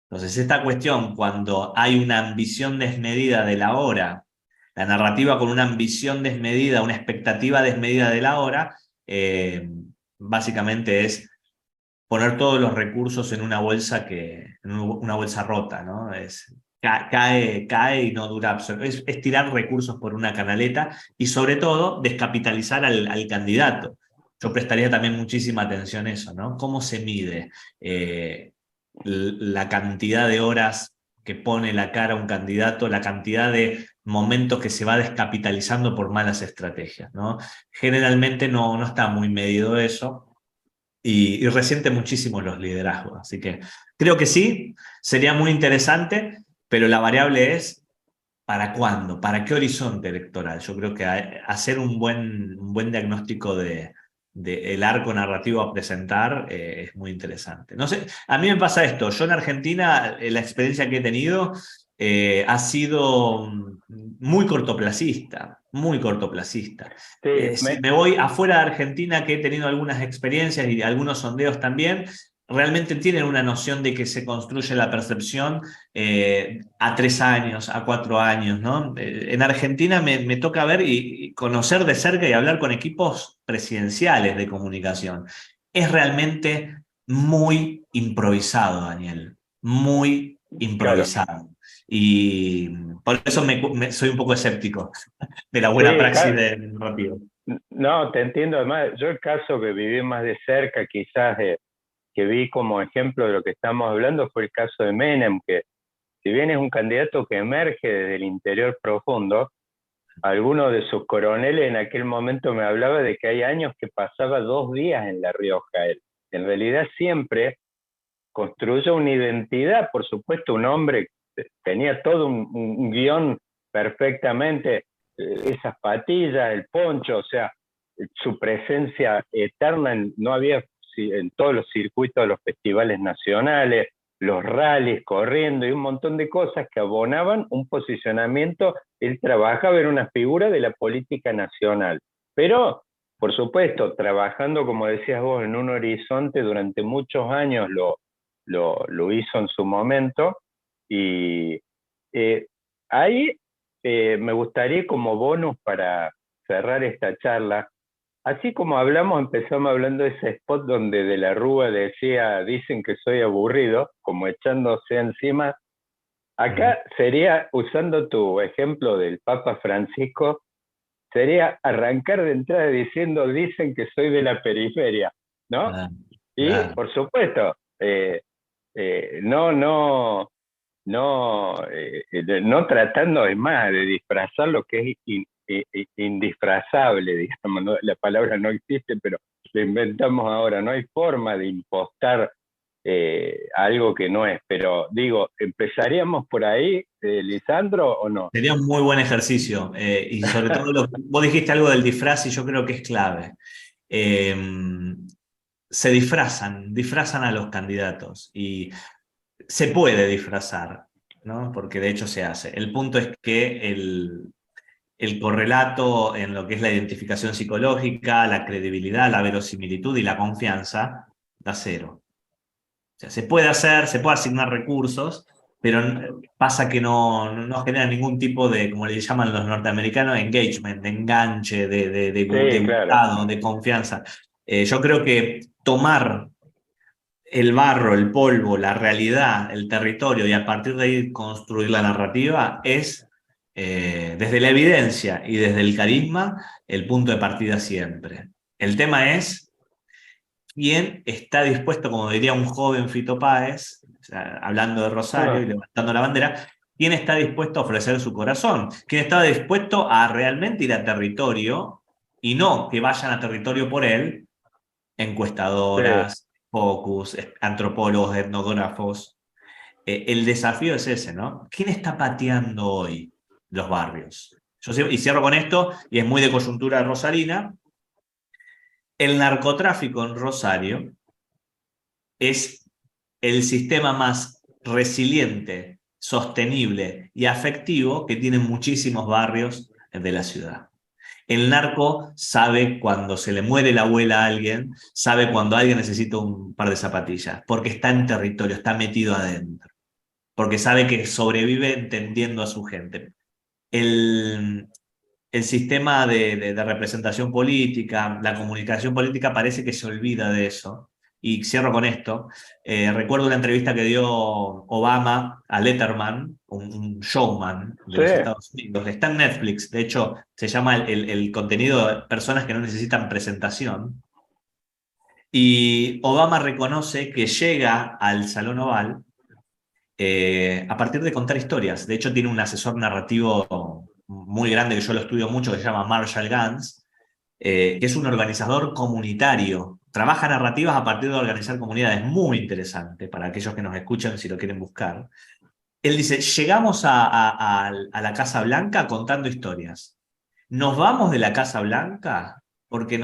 Entonces esta cuestión, cuando hay una ambición desmedida de la hora, la narrativa con una ambición desmedida, una expectativa desmedida de la hora, básicamente es poner todos los recursos en una bolsa una bolsa rota, ¿no? Cae y no dura absolutamente. Es tirar recursos por una canaleta y sobre todo descapitalizar al candidato. Yo prestaría también muchísima atención a eso, ¿no? ¿Cómo se mide la cantidad de horas que pone la cara un candidato, la cantidad de momentos que se va descapitalizando por malas estrategias, ¿no? Generalmente no está muy medido eso y resiente muchísimo los liderazgos. Así que creo que sí, sería muy interesante, pero la variable es ¿para cuándo? ¿Para qué horizonte electoral? Yo creo que hacer un buen diagnóstico de el arco narrativo a presentar es muy interesante. No sé, a mí me pasa esto. Yo en Argentina, la experiencia que he tenido ha sido muy cortoplacista, muy cortoplacista. Sí, Si me voy afuera de Argentina, que he tenido algunas experiencias y algunos sondeos también, realmente tienen una noción de que se construye la percepción a 3 años, a 4 años, ¿no? En Argentina me toca ver y conocer de cerca y hablar con equipos presidenciales de comunicación. Es realmente muy improvisado, Daniel, muy claro. improvisado. Y por eso soy un poco escéptico de la buena Sí, praxis del rápido. no, te entiendo. Además, yo el caso que viví más de cerca, quizás que vi como ejemplo de lo que estamos hablando, fue el caso de Menem, que si bien es un candidato que emerge desde el interior profundo, alguno de sus coroneles en aquel momento me hablaba de que hay años que pasaba 2 días en La Rioja él. En realidad siempre construyó una identidad, por supuesto, un hombre tenía todo un guión perfectamente, esas patillas, el poncho, o sea, su presencia eterna, no había en todos los circuitos de los festivales nacionales, los rallies corriendo y un montón de cosas que abonaban un posicionamiento. Él trabajaba, era una figura de la política nacional, pero por supuesto, trabajando, como decías vos, en un horizonte durante muchos años lo hizo en su momento. Y eh, ahí me gustaría como bonus para cerrar esta charla, así como empezamos hablando de ese spot donde De la Rúa decía, dicen que soy aburrido, como echándose encima. Acá sería, usando tu ejemplo del Papa Francisco, sería arrancar de entrada diciendo, dicen que soy de la periferia, ¿no? Claro, Y, claro. por supuesto, no, no, no, no tratando de más de disfrazar lo que es indisfrazable, digamos, ¿no? La palabra no existe, pero lo inventamos ahora, no hay forma de impostar algo que no es, pero digo, ¿empezaríamos por ahí, Lisandro, o no? Sería un muy buen ejercicio y sobre todo vos dijiste algo del disfraz y yo creo que es clave. Eh, Se disfrazan a los candidatos y se puede disfrazar, ¿no? Porque de hecho se hace. El punto es que el correlato en lo que es la identificación psicológica, la credibilidad, la verosimilitud y la confianza da cero. O sea, se puede hacer, se puede asignar recursos, pero pasa que no genera ningún tipo de, como le llaman los norteamericanos, engagement, de enganche, de Sí, claro. gustado, de confianza. Yo creo que tomar el barro, el polvo, la realidad, el territorio y a partir de ahí construir la narrativa es, desde la evidencia y desde el carisma, el punto de partida siempre. El tema es quién está dispuesto, como diría un joven Fito Páez, o sea, hablando de Rosario y Ah, levantando la bandera, quién está dispuesto a ofrecer su corazón, quién está dispuesto a realmente ir a territorio y no que vayan a territorio por él sí. encuestadoras, focus, antropólogos, etnógrafos. El desafío es ese, ¿no? ¿Quién está pateando hoy los barrios? Y cierro con esto, y es muy de coyuntura rosarina. El narcotráfico en Rosario es el sistema más resiliente, sostenible y afectivo que tienen muchísimos barrios de la ciudad. El narco sabe cuando se le muere la abuela a alguien, sabe cuando alguien necesita un par de zapatillas, porque está en territorio, está metido adentro, porque sabe que sobrevive entendiendo a su gente. El, el sistema de representación política, la comunicación política parece que se olvida de eso Y cierro con esto. Recuerdo una entrevista que dio Obama a Letterman, un showman de Sí. los Estados Unidos. Está en Netflix, de hecho, se llama el contenido de Personas que no necesitan presentación. Y Obama reconoce que llega al Salón Oval a partir de contar historias. De hecho, tiene un asesor narrativo muy grande que yo lo estudio mucho, que se llama Marshall Gantz, que es un organizador comunitario. Trabaja narrativas a partir de organizar comunidades, muy interesante para aquellos que nos escuchan si lo quieren buscar. Él dice, llegamos a la Casa Blanca contando historias. Nos vamos de la Casa Blanca porque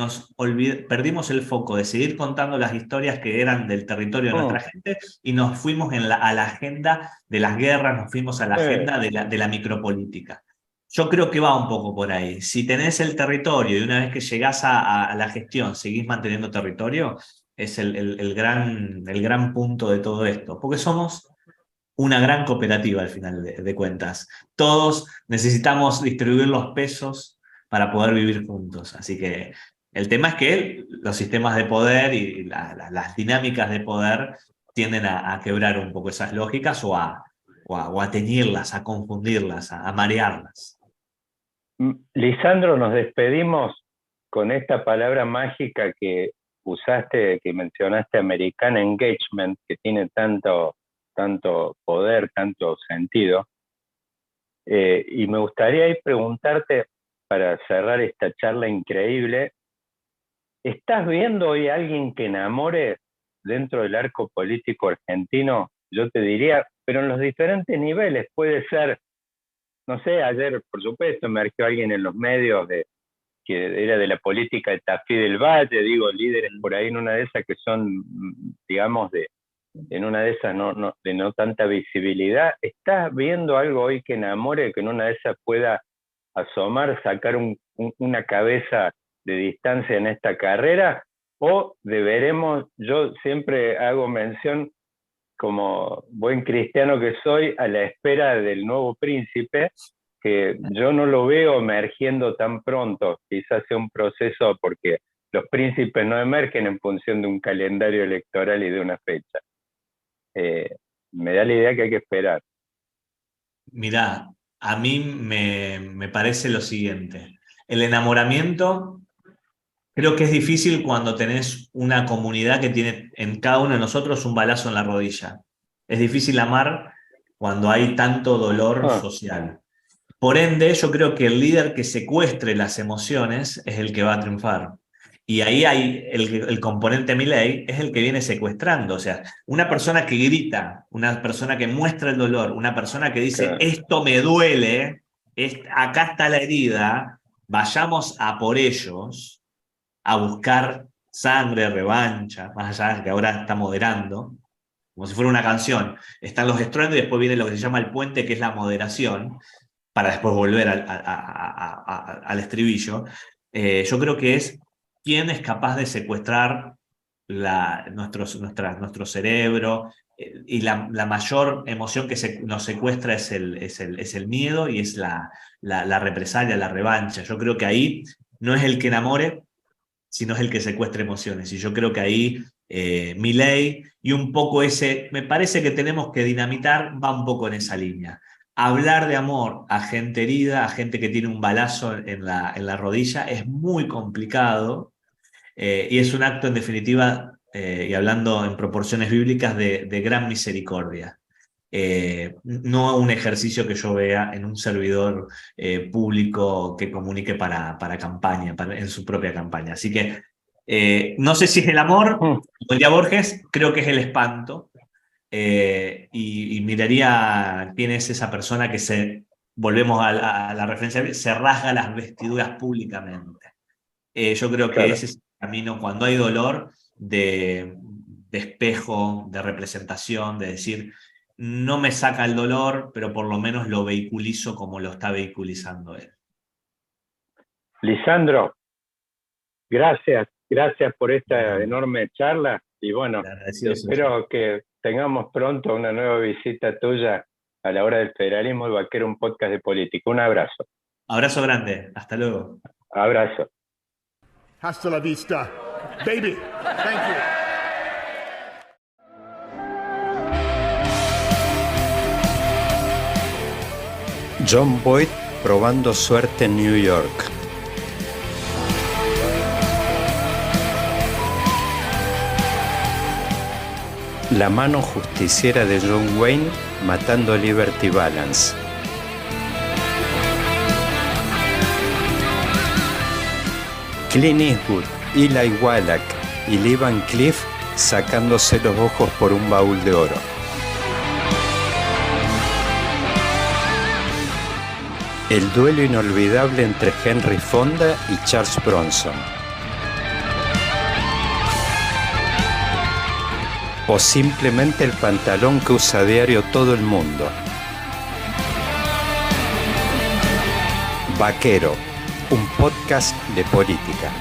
perdimos el foco de seguir contando las historias que eran del territorio de nuestra gente y nos fuimos a la agenda de las guerras, nos fuimos a la agenda de la micropolítica. Yo creo que va un poco por ahí. Si tenés el territorio y una vez que llegás a la gestión seguís manteniendo territorio, es el gran punto de todo esto. Porque somos una gran cooperativa al final de cuentas. Todos necesitamos distribuir los pesos para poder vivir juntos. Así que el tema es que los sistemas de poder y las dinámicas de poder tienden a quebrar un poco esas lógicas o a teñirlas, a confundirlas, a marearlas. Lisandro, nos despedimos con esta palabra mágica que usaste, que mencionaste, American Engagement, que tiene tanto poder, tanto sentido. Y me gustaría ahí preguntarte, para cerrar esta charla increíble, ¿estás viendo hoy a alguien que enamore dentro del arco político argentino? Yo te diría, pero en los diferentes niveles. Puede ser, no sé, ayer por supuesto emergió alguien en los medios que era de la política de Tafí del Valle, digo, líderes por ahí en una de esas que son, digamos, en una de esas de no tanta visibilidad. ¿Estás viendo algo hoy que enamore, que en una de esas pueda asomar, sacar una cabeza de distancia en esta carrera? ¿O deberemos, yo siempre hago mención, como buen cristiano que soy, a la espera del nuevo príncipe, que yo no lo veo emergiendo tan pronto? Quizás sea un proceso, porque los príncipes no emergen en función de un calendario electoral y de una fecha. Me da la idea que hay que esperar. Mirá, a mí me parece lo siguiente. El enamoramiento creo que es difícil cuando tenés una comunidad que tiene en cada uno de nosotros un balazo en la rodilla. Es difícil amar cuando hay tanto dolor social. Por ende, yo creo que el líder que secuestre las emociones es el que va a triunfar. Y ahí hay el componente Milei, es el que viene secuestrando. O sea, una persona que grita, una persona que muestra el dolor, una persona que dice, esto me duele, acá está la herida, vayamos a por ellos, a buscar sangre, revancha, más allá de que ahora está moderando, como si fuera una canción. Están los estruendos y después viene lo que se llama el puente, que es la moderación, para después volver al estribillo. Yo creo que es quién es capaz de secuestrar nuestro cerebro, y la mayor emoción que nos secuestra es el miedo y es la represalia, la revancha. Yo creo que ahí no es el que enamore, sino es el que secuestra emociones. Y yo creo que ahí Milei y un poco me parece que tenemos que dinamitar, va un poco en esa línea. Hablar de amor a gente herida, a gente que tiene un balazo en la rodilla, es muy complicado, y es un acto en definitiva, y hablando en proporciones bíblicas, de gran misericordia. No un ejercicio que yo vea en un servidor público que comunique para campaña, en su propia campaña. Así que no sé si es el amor, como diría Borges, creo que es el espanto. Y miraría quién es esa persona que volvemos a la referencia, se rasga las vestiduras públicamente. Yo creo que ese es el camino cuando hay dolor de espejo, de representación, de decir, no me saca el dolor, pero por lo menos lo vehiculizo como lo está vehiculizando él. Lisandro, gracias por esta enorme charla y bueno, espero que tengamos pronto una nueva visita tuya a la hora del federalismo, el Vaquero, un podcast de política. Un abrazo. Abrazo grande, hasta luego. Abrazo. Hasta la vista, baby. Thank you. Jon Voight probando suerte en New York. La mano justiciera de John Wayne matando a Liberty Balance. Clint Eastwood, Eli Wallach y Lee Van Cleef sacándose los ojos por un baúl de oro. El duelo inolvidable entre Henry Fonda y Charles Bronson. O simplemente el pantalón que usa a diario todo el mundo. Vaquero, un podcast de política.